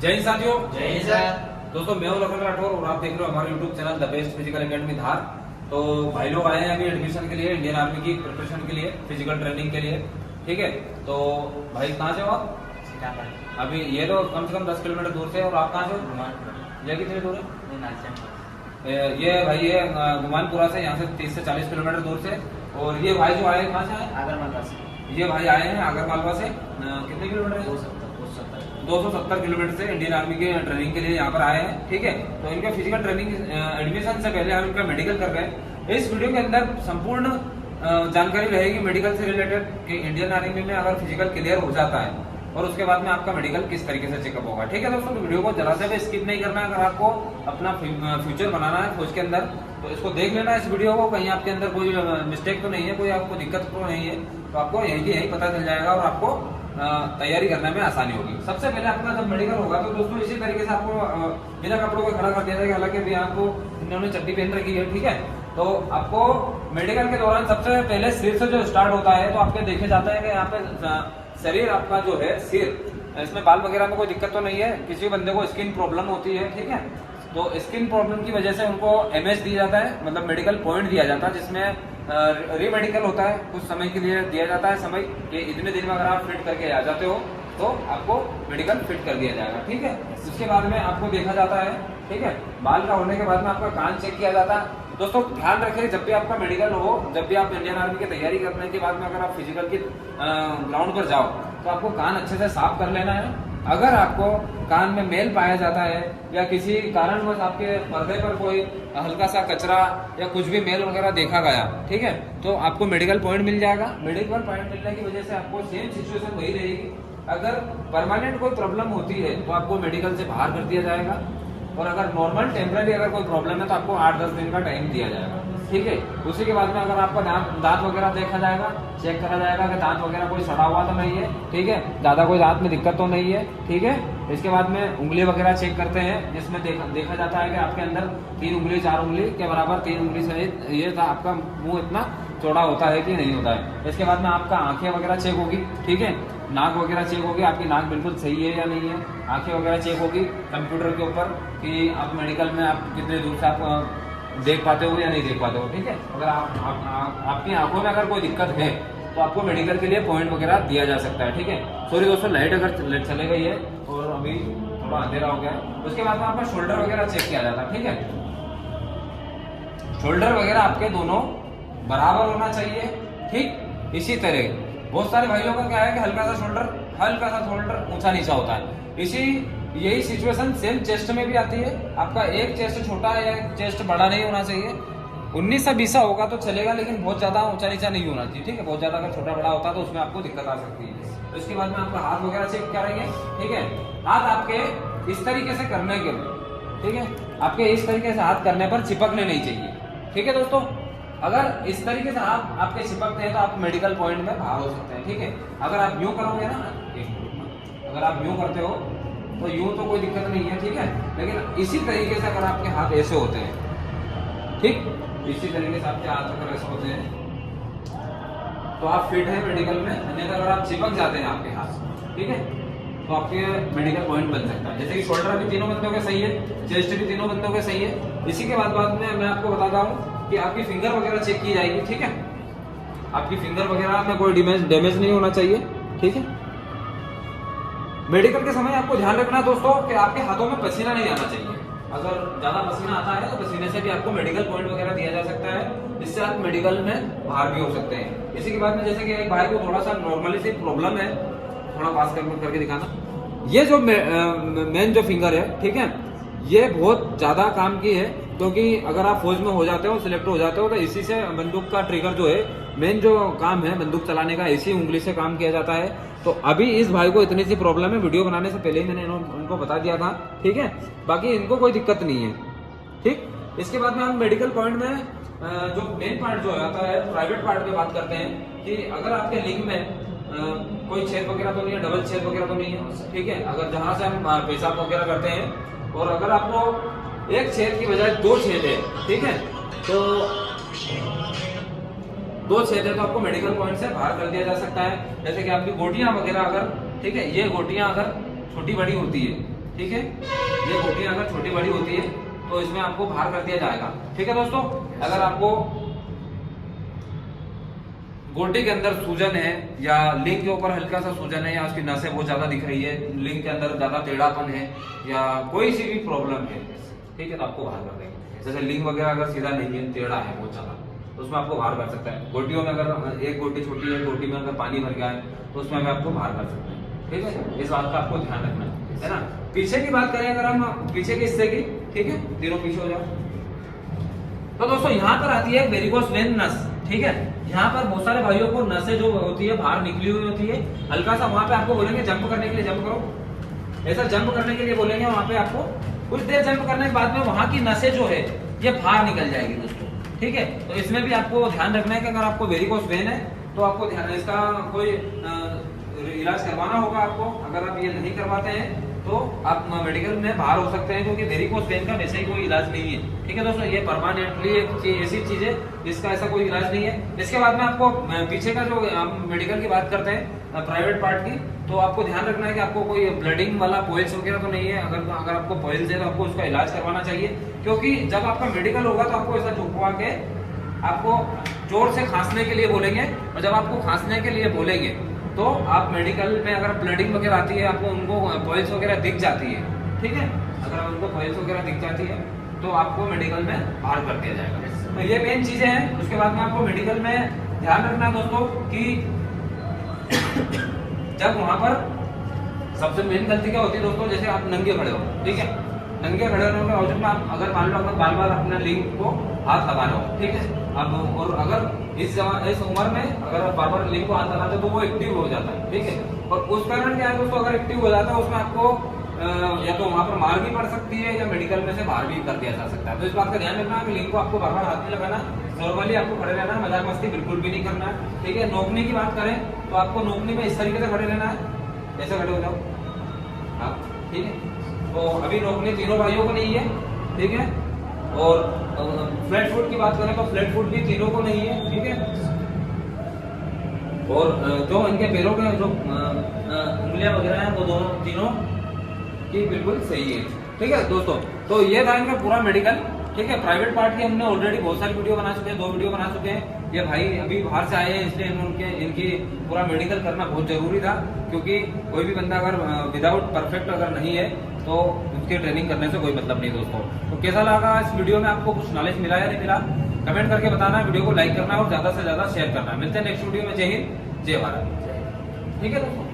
जय हिंद साथियों। जय हिंद सर। दोस्तों मैं हूं लखन राठौर और आप देख रहे हो हमारे YouTube channel the best physical academy Dhar. तो भाई लोग आए हैं अभी एडमिशन के लिए, इंडियन आर्मी की प्रिपरेशन के लिए, फिजिकल ट्रेनिंग के लिए। ठीक है, तो भाई कहाँ से हो आप? अभी ये तो कम से कम 10 किलोमीटर दूर से। और आप कहाँ से हो? ये कितनी दूर है? ये भाई ये गुमानपुरा से, यहाँ से 30 से 40 किलोमीटर दूर से। और ये भाई जो आए कहाँ से आए? आगरमालवा से। ये भाई आए हैं आगरमालवा से। कितने किलोमीटर है? 270 किलोमीटर से इंडियन आर्मी के ट्रेनिंग के लिए यहाँ पर आए हैं। ठीक है, तो इनका फिजिकल ट्रेनिंग एडमिशन से पहले हम इनका मेडिकल कर रहे हैं। इस वीडियो के अंदर संपूर्ण जानकारी रहेगी मेडिकल से रिलेटेड कि इंडियन आर्मी में अगर फिजिकल क्लियर हो जाता है और उसके बाद में आपका मेडिकल किस तरीके से चेकअप होगा। ठीक है दोस्तों, तो वीडियो को जरा से भी स्किप नहीं करना है। अगर आपको अपना फ्यूचर बनाना है फौज के अंदर तो इसको देख लेना इस वीडियो को, कहीं आपके अंदर कोई मिस्टेक तो नहीं है, कोई आपको दिक्कत तो नहीं है, तो आपको यही की यही पता चल जाएगा और आपको तैयारी करने में आसानी होगी। सबसे पहले आपका जब मेडिकल होगा तो दोस्तों इसी तरीके से आपको बिना कपड़ों को खड़ा कर दिया जाएगा। हालांकि अभी आपको इन्होंने चड्डी पहन रखी है। ठीक है, तो आपको मेडिकल के दौरान सबसे पहले सिर से जो स्टार्ट होता है तो आपके देखे जाता है कि यहाँ पे शरीर आपका जो है सिर, इसमें बाल वगैरह में कोई दिक्कत तो नहीं है। किसी बंदे को स्किन प्रॉब्लम होती है, ठीक है, तो स्किन प्रॉब्लम की वजह से उनको एमएच दिया जाता है, मतलब मेडिकल पॉइंट दिया जाता है, जिसमें रीमेडिकल होता है, कुछ समय के लिए दिया जाता है समय कि इतने दिन में अगर आप फिट करके आ जाते हो तो आपको मेडिकल फिट कर दिया जाएगा। ठीक है, उसके बाद में आपको देखा जाता है। ठीक है, बाल का होने के बाद में आपका कान चेक किया जाता है। दोस्तों ध्यान रखें, जब भी आपका मेडिकल हो, जब भी आप इंडियन आर्मी की तैयारी करने के बाद में अगर आप फिजिकल की ग्राउंड पर जाओ तो आपको कान अच्छे से साफ कर लेना है। अगर आपको कान में मेल पाया जाता है या किसी कारणवश आपके पर्दे पर कोई हल्का सा कचरा या कुछ भी मेल वगैरह देखा गया, ठीक है, तो आपको मेडिकल पॉइंट मिल जाएगा। मेडिकल पॉइंट मिलने की वजह से आपको सेम सिचुएशन वही रहेगी। अगर परमानेंट कोई प्रॉब्लम होती है तो आपको मेडिकल से बाहर कर दिया जाएगा, और अगर नॉर्मल टेम्पररी अगर कोई प्रॉब्लम है तो आपको 8-10 दिन का टाइम दिया जाएगा। ठीक है, उसी के बाद में अगर आपका दांत वगैरह देखा जाएगा, चेक करा जाएगा कि दांत वगैरह कोई सड़ा हुआ तो नहीं है। ठीक है, ज्यादा कोई दांत में दिक्कत तो नहीं है। ठीक है, इसके बाद में उंगली वगैरह चेक करते हैं, जिसमें देखा जाता है कि आपके अंदर 3 उंगली 4 उंगली के बराबर 3 उंगली सहित ये था आपका मुंह इतना चौड़ा होता है कि नहीं होता है। इसके बाद में आपका आंखें वगैरह चेक होगी। ठीक है, नाक वगैरह चेक होगी, आपकी नाक बिल्कुल सही है या नहीं है। आंखें वगैरह चेक होगी कंप्यूटर के ऊपर कि आप मेडिकल में आप कितने दूर से आप देख पाते हो या नहीं देख पाते हो। ठीक है, अगर आपकी आंखों में अगर कोई दिक्कत है तो आपको मेडिकल के लिए पॉइंट वगैरह दिया जा सकता है। ठीक है, सॉरी दोस्तों, लाइट अगर चले गई है और अभी थोड़ा अंधेरा हो गया है। उसके बाद में आपका शोल्डर वगैरह चेक किया जाता है। ठीक है, शोल्डर वगैरह आपके दोनों बराबर होना चाहिए। ठीक, इसी तरह बहुत सारे भाइयों का क्या है कि हल्का सा शोल्डर ऊंचा नीचा होता है। यही सिचुएशन सेम चेस्ट में भी आती है। आपका एक चेस्ट छोटा है या चेस्ट बड़ा नहीं होना चाहिए। 19 से 20 होगा तो चलेगा, लेकिन बहुत ज्यादा ऊंचा नीचा नहीं होना चाहिए। ठीक है, बहुत ज्यादा अगर छोटा बड़ा होता है तो उसमें आपको दिक्कत आ सकती है। तो इसके बाद में आपका हाथ वगैरह चेक करेंगे। ठीक है, हाथ आपके इस तरीके से करने के लिए, ठीक है, आपके इस तरीके से हाथ करने पर चिपकने नहीं चाहिए। ठीक है दोस्तों, अगर इस तरीके से हाथ आपके चिपकते हैं तो आप मेडिकल पॉइंट में बाहर हो सकते हैं। ठीक है, अगर आप यूं करोगे ना, अगर आप यूं करते हो तो यूं तो कोई दिक्कत नहीं है। ठीक है, लेकिन इसी तरीके से अगर आपके हाथ ऐसे होते हैं, ठीक, इसी तरीके से आपके हाथ अगर ऐसे होते हैं तो आप फिट है मेडिकल में। अन्यथा अगर आप चिपक जाते हैं आपके हाथ, ठीक है, तो आपके मेडिकल पॉइंट बन सकता है। जैसे कि शोल्डर भी तीनों बंदों के सही है, चेस्ट भी तीनों बंदों के सही है। इसी के बाद में मैं आपको बताता हूँ कि आपकी फिंगर वगैरह चेक की जाएगी। ठीक है, आपकी फिंगर वगैरह में कोई डैमेज नहीं होना चाहिए। ठीक है, मेडिकल के समय आपको ध्यान रखना दोस्तों कि आपके हाथों में पसीना नहीं आना चाहिए। अगर ज्यादा पसीना आता है तो पसीने से भी आपको मेडिकल पॉइंट वगैरह दिया जा सकता है, जिससे आप मेडिकल में बाहर भी हो सकते हैं। इसी के बाद में जैसे कि एक भाई को थोड़ा सा नॉर्मली सी प्रॉब्लम है, थोड़ा पास करके दिखाना। ये जो मेन जो फिंगर है, ठीक है, ये बहुत ज्यादा काम की है, क्योंकि अगर आप फौज में हो जाते हो, सिलेक्ट हो जाते हो, तो इसी से बंदूक का ट्रिगर जो है, मेन जो काम है बंदूक चलाने का, इसी उंगली से काम किया जाता है। तो अभी इस भाई को इतनी सी प्रॉब्लम है, वीडियो बनाने से पहले ही मैंने उनको बता दिया था। ठीक है, बाकी इनको कोई दिक्कत नहीं है। ठीक, इसके बाद में हम मेडिकल पॉइंट में जो मेन पार्ट जो आता है, प्राइवेट पार्ट में बात करते हैं कि अगर आपके लिंग में कोई छेद वगैरह तो नहीं है, डबल छेद वगैरह तो नहीं है। ठीक है, अगर जहां से हम पेशाब वगैरह करते हैं और अगर आपको एक छेद की बजाय 2 छेद है, ठीक है, तो 2 छेद है तो आपको मेडिकल पॉइंट से बाहर कर दिया जा सकता है। जैसे कि आपकी गोटियां वगैरह अगर, ठीक है, ये गोटियां अगर छोटी बड़ी होती है, ठीक है। ये गोटियां अगर छोटी बड़ी होती है तो इसमें आपको बाहर कर दिया जाएगा, ठीक है दोस्तों। अगर आपको गोटी के अंदर सूजन है या लिंग के ऊपर हल्का सा सूजन है या उसकी नसें बहुत ज्यादा दिख रही है, लिंग के अंदर ज्यादा टेढ़ापन है या कोई सी भी प्रॉब्लम है, ठीक है, तो आपको बाहर कर देंगे। जैसे लिंग वगैरह अगर सीधा नहीं है, टेढ़ा है बहुत ज्यादा, तो उसमें आपको बाहर कर सकता है। गोटियों में अगर एक गोटी छोटी है, गोटी में अगर पानी भर गया है तो उसमें भी आपको बाहर कर सकते हैं, ठीक है। इस बात का आपको ध्यान रखना है ना। पीछे की बात करें अगर हम पीछे के हिस्से की, ठीक है, तीनों पीछे हो जाओ। तो दोस्तों यहाँ पर आती है वेरिकोस वेन नस, ठीक है। यहाँ पर बहुत सारे भाइयों को नसें जो होती है बाहर निकली हुई होती है, हल्का सा वहां पे आपको बोलेंगे जंप करने के लिए, जंप करो, ऐसा जंप करने के लिए बोलेंगे। वहां पे आपको कुछ देर जंप करने के बाद में वहां की नसें जो है ये बाहर निकल जाएगी दोस्तों, ठीक है। तो इसमें भी आपको ध्यान रखना है कि अगर आपको वेरिकोस वेन है तो आपको ध्यान इसका कोई इलाज करवाना होगा आपको। अगर आप ये नहीं करवाते हैं तो आप मेडिकल में बाहर हो सकते हैं, क्योंकि वेरिकोस वेन का वैसे ही कोई इलाज नहीं है, ठीक है दोस्तों। ये परमानेंटली एक ऐसी चीज है जिसका ऐसा कोई इलाज नहीं है। इसके बाद में आपको पीछे का जो हम मेडिकल की बात करते हैं प्राइवेट पार्ट की, तो आपको ध्यान रखना है कि आपको कोई ब्लडिंग वाला पॉइल्स वगैरह तो नहीं है। अगर आपको पॉइल्स है तो आपको उसका इलाज करवाना चाहिए, क्योंकि जब आपका मेडिकल होगा तो आपको ऐसा झुकवा के आपको जोर से खांसने के लिए बोलेंगे, और जब आपको खांसने के लिए बोलेंगे तो आप मेडिकल में अगर ब्लडिंग वगैरह आती है, आपको उनको पॉइल्स वगैरह दिख जाती है, ठीक है, अगर उनको पॉइल्स वगैरह दिख जाती है तो आपको मेडिकल में बाहर कर दिया जाएगा। तो ये मेन चीजें हैं। उसके बाद में आपको मेडिकल में ध्यान रखना है दोस्तों कि जब वहां पर सबसे मेन गलती क्या होती है दोस्तों, जैसे आप नंगे खड़े हो, ठीक है, नंगे खड़े होने के बावजूद में आप अगर मान लो अगर बार बार अपने लिंग को हाथ लगा रहे हो, ठीक है, अब और अगर इस उम्र में अगर आप बार बार लिंग को हाथ लगाते हो तो वो एक्टिव हो जाता है, ठीक है। और उस कारण क्या है दोस्तों, अगर एक्टिव हो जाता है उसमें आपको या तो वहां पर मार भी पड़ सकती है या मेडिकल में से बाहर भी कर दिया जा सकता है। तो इस बात का ध्यान रखना है कि लिंग को आपको बार बार हाथ में लगाना, नॉर्मली आपको खड़े रहना है, मजाक मस्ती बिल्कुल भी नहीं करना है, ठीक है। नोकनी की बात करें तो आपको नोकनी में इस तरीके से खड़े रहना है, ऐसे खड़े हो जाओ, हाँ, ठीक है। तो अभी नोकनी तीनों भाइयों को नहीं है, ठीक है। और फ्लैट फुट की बात करें तो फ्लैट फुट भी तीनों को नहीं है, ठीक है। और जो इनके पैरों के जो उंगलियां वगैरह हैं वो दोनों तीनों की बिल्कुल सही है, ठीक है दोस्तों। तो ये था इनका पूरा मेडिकल, ठीक है। प्राइवेट पार्ट की हमने ऑलरेडी बहुत सारी वीडियो बना चुके हैं, 2 वीडियो बना चुके हैं। ये भाई अभी बाहर से आए हैं इसलिए इनकी पूरा मेडिकल करना बहुत जरूरी था, क्योंकि कोई भी बंदा अगर विदाउट परफेक्ट अगर नहीं है तो उसके ट्रेनिंग करने से कोई मतलब नहीं दोस्तों। तो कैसा लगा इस वीडियो में, आपको कुछ नॉलेज मिला या नहीं मिला, कमेंट करके बताना, वीडियो को लाइक करना और ज्यादा से ज्यादा शेयर करना। मिलते हैं नेक्स्ट वीडियो में। जय हिंद, जय भारत, ठीक है दोस्तों।